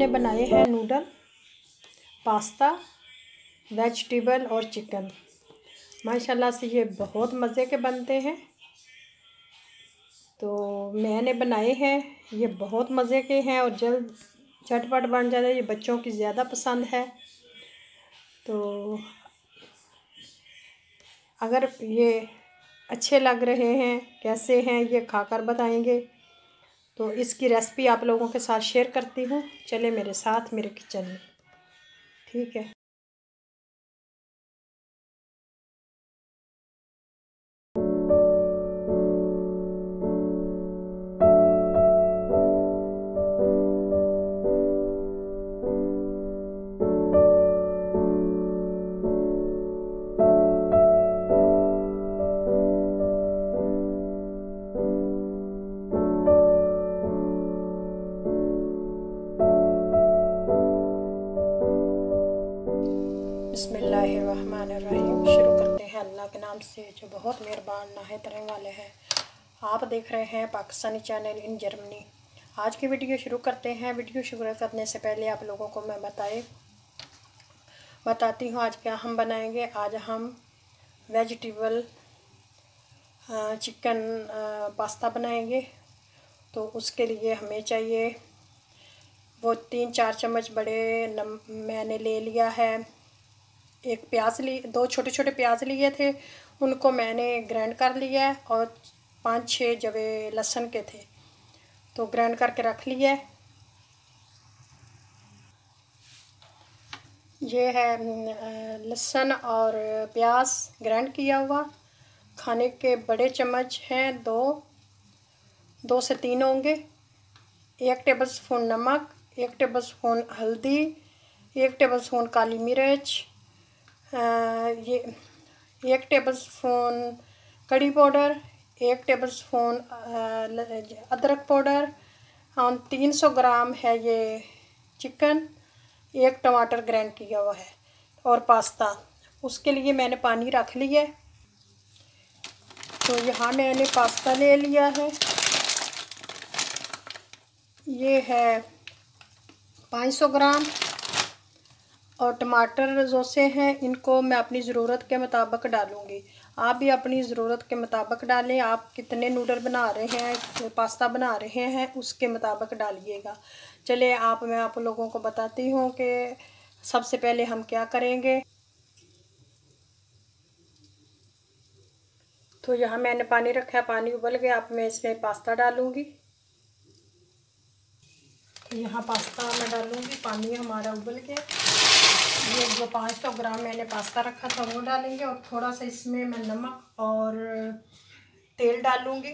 मैंने बनाए हैं नूडल, पास्ता, वेजिटेबल और चिकन। माशाल्लाह से ये बहुत मज़े के बनते हैं। तो मैंने बनाए हैं, ये बहुत मज़े के हैं और जल्द झटपट बन जाते हैं। ये बच्चों की ज़्यादा पसंद है। तो अगर ये अच्छे लग रहे हैं, कैसे हैं, ये खाकर बताएंगे। तो इसकी रेसिपी आप लोगों के साथ शेयर करती हूँ। चले मेरे साथ मेरे किचन में, ठीक है। बिस्मिल्लाहिर्रहमानिर्रहीम। शुरू करते हैं अल्लाह के नाम से जो बहुत मेहरबान नाहित रहने वाले हैं। आप देख रहे हैं पाकिस्तानी चैनल इन जर्मनी। आज की वीडियो शुरू करते हैं। वीडियो शुरू करने से पहले आप लोगों को मैं बताती हूँ आज क्या हम बनाएंगे। आज हम वेजिटेबल चिकन पास्ता बनाएंगे। तो उसके लिए हमें चाहिए वो 3-4 चम्मच बड़े मैंने ले लिया है। एक प्याज दो छोटे छोटे प्याज लिए थे, उनको मैंने ग्राइंड कर लिया है। और 5-6 जवे लहसुन के थे, तो ग्राइंड करके रख लिया है। ये है लहसुन और प्याज ग्राइंड किया हुआ। खाने के बड़े चम्मच हैं, 2 से 3 होंगे। 1 टेबलस्पून नमक, 1 टेबलस्पून हल्दी, 1 टेबलस्पून काली मिर्च, ये 1 टेबलस्पून कड़ी पाउडर, 1 टेबलस्पून अदरक पाउडर, और 300 ग्राम है ये चिकन, 1 टमाटर ग्राइंड किया हुआ है, और पास्ता। उसके लिए मैंने पानी रख लिया है। तो यहाँ मैंने पास्ता ले लिया है, ये है 500 ग्राम। और टमाटर जो से हैं इनको मैं अपनी ज़रूरत के मुताबिक डालूँगी। आप भी अपनी ज़रूरत के मुताबिक डालें। आप कितने नूडल बना रहे हैं, पास्ता बना रहे हैं, उसके मुताबिक डालिएगा। चलिए मैं आप लोगों को बताती हूँ कि सबसे पहले हम क्या करेंगे। तो यहाँ मैंने पानी रखा है, पानी उबल गया। अब मैं इसमें पास्ता डालूँगी। यहाँ पास्ता मैं डालूँगी, पानी हमारा उबल के ये जो 500 ग्राम मैंने पास्ता रखा था वो डालेंगे। और थोड़ा सा इसमें मैं नमक और तेल डालूँगी।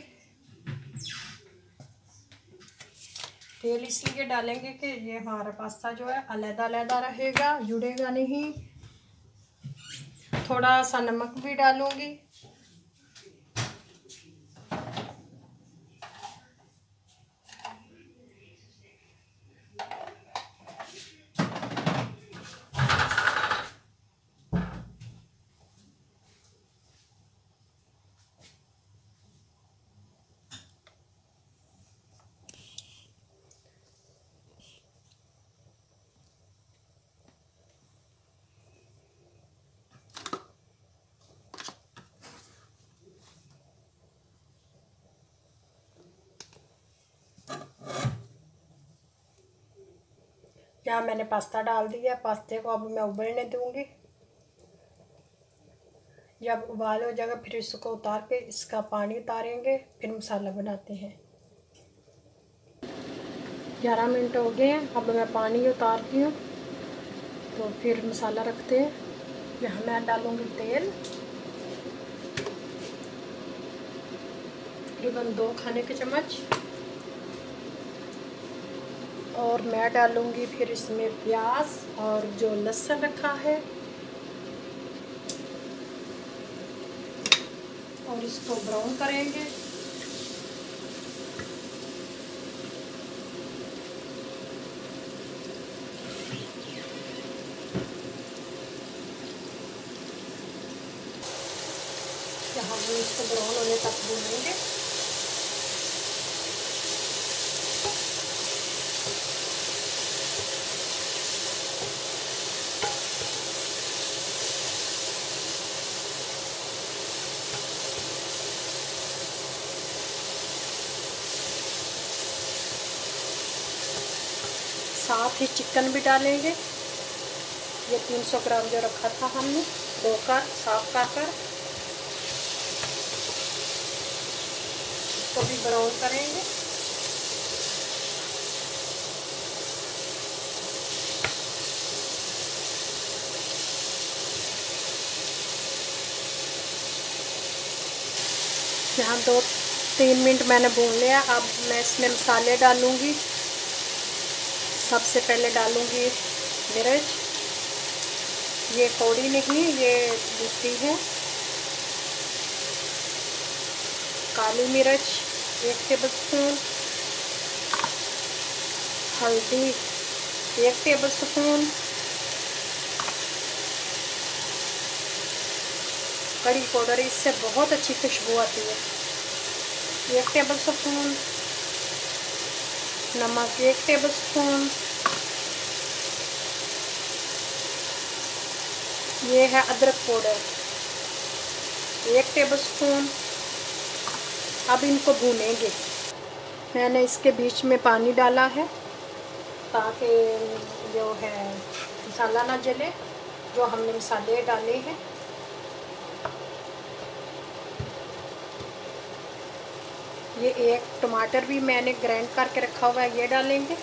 तेल इसलिए डालेंगे कि ये हमारा पास्ता जो है अलग-अलग रहेगा, जुड़ेगा नहीं। थोड़ा सा नमक भी डालूँगी। यहाँ मैंने पास्ता डाल दिया। पास्ते को अब मैं उबलने दूँगी। जब उबाल हो जाएगा फिर इसको उतार के इसका पानी उतारेंगे, फिर मसाला बनाते हैं। 11 मिनट हो गए हैं। अब मैं पानी उतारती हूँ, तो फिर मसाला रखते हैं। यहाँ मैं डालूँगी तेल, तकरीबन 2 खाने के चम्मच। और मैं डालूँगी फिर इसमें प्याज और जो लहसुन रखा है, और इसको ब्राउन करेंगे। यहाँ हम इसको ब्राउन होने तक भूनेंगे। साथ ही चिकन भी डालेंगे। ये 300 ग्राम जो रखा था हमने धोकर साफ कर इसको भी ब्राउन करेंगे। यहाँ 2-3 मिनट मैंने भून लिया। अब मैं इसमें मसाले डालूँगी। सबसे पहले डालूँगी मिर्च, ये कौड़ी नहीं, ये दूसरी है। काली मिर्च 1 टेबलस्पून, हल्दी 1 टेबलस्पून, कड़ी पाउडर, इससे बहुत अच्छी खुशबू आती है, 1 टेबलस्पून। नमक 1 टेबलस्पून। ये है अदरक पाउडर 1 टेबलस्पून। अब इनको भूनेंगे। मैंने इसके बीच में पानी डाला है ताकि जो है मसाला ना जले, जो हमने मसाले डाले हैं। ये 1 टमाटर भी मैंने ग्राइंड करके रखा हुआ है, ये डालेंगे।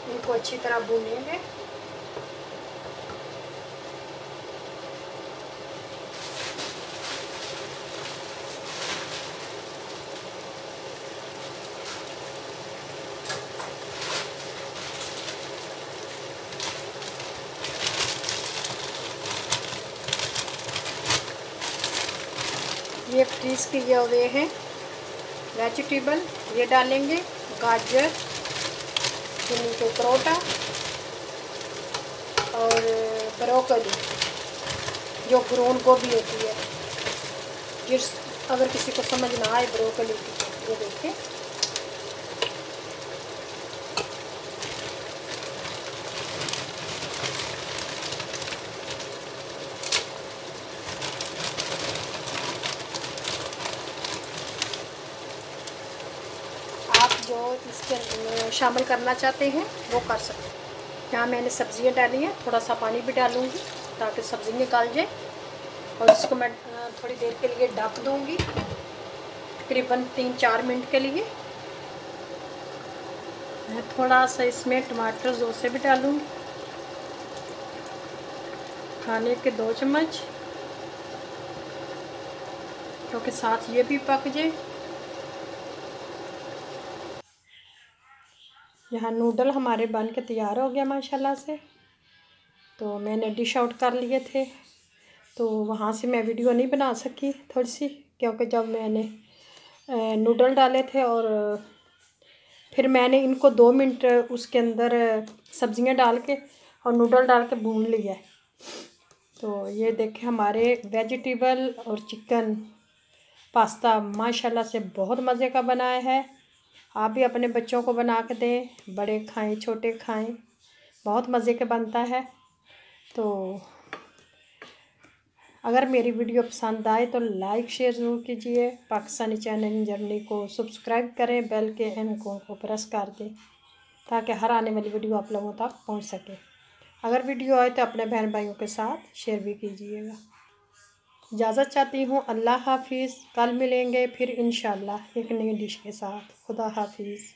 इनको अच्छी तरह भूनेंगे। ये फ्रीज किए हुए हैं वेजिटेबल, ये डालेंगे। गाजर, चीनी के करोटा और ब्रोकली जो ग्रीन गोभी होती है, जिस अगर किसी को समझ ना आए ब्रोकली की, ये देखिए। आप जो इसके शामिल करना चाहते हैं वो कर सकते हैं। यहाँ मैंने सब्जियाँ डाली हैं, थोड़ा सा पानी भी डालूँगी ताकि सब्ज़ी निकाल जाए। और इसको मैं थोड़ी देर के लिए ढक दूँगी, तकरीबन 3-4 मिनट के लिए। मैं थोड़ा सा इसमें टमाटर सॉस भी डालूँगी, खाने के 2 चम्मच, क्योंकि साथ ये भी पक जाए। यहाँ नूडल हमारे बन के तैयार हो गया माशाल्लाह से। तो मैंने डिश आउट कर लिए थे, तो वहाँ से मैं वीडियो नहीं बना सकी थोड़ी सी, क्योंकि जब मैंने नूडल डाले थे और फिर मैंने इनको 2 मिनट उसके अंदर सब्जियां डाल के और नूडल डाल के भून लिया है। तो ये देखें हमारे वेजिटेबल और चिकन पास्ता माशाल्लाह से बहुत मज़े का बनाया है। आप भी अपने बच्चों को बना के दें, बड़े खाएं छोटे खाएं, बहुत मज़े के बनता है। तो अगर मेरी वीडियो पसंद आए तो लाइक शेयर ज़रूर कीजिए। पाकिस्तानी चैनल जर्नी को सब्सक्राइब करें, बेल के आइकन को प्रेस कर दें ताकि हर आने वाली वीडियो आप लोगों तक पहुंच सके। अगर वीडियो आए तो अपने बहन भाइयों के साथ शेयर भी कीजिएगा। इजाज़त चाहती हूँ, अल्लाह हाफिज़। कल मिलेंगे फिर इंशाल्लाह एक नई डिश के साथ। खुदा हाफिज़।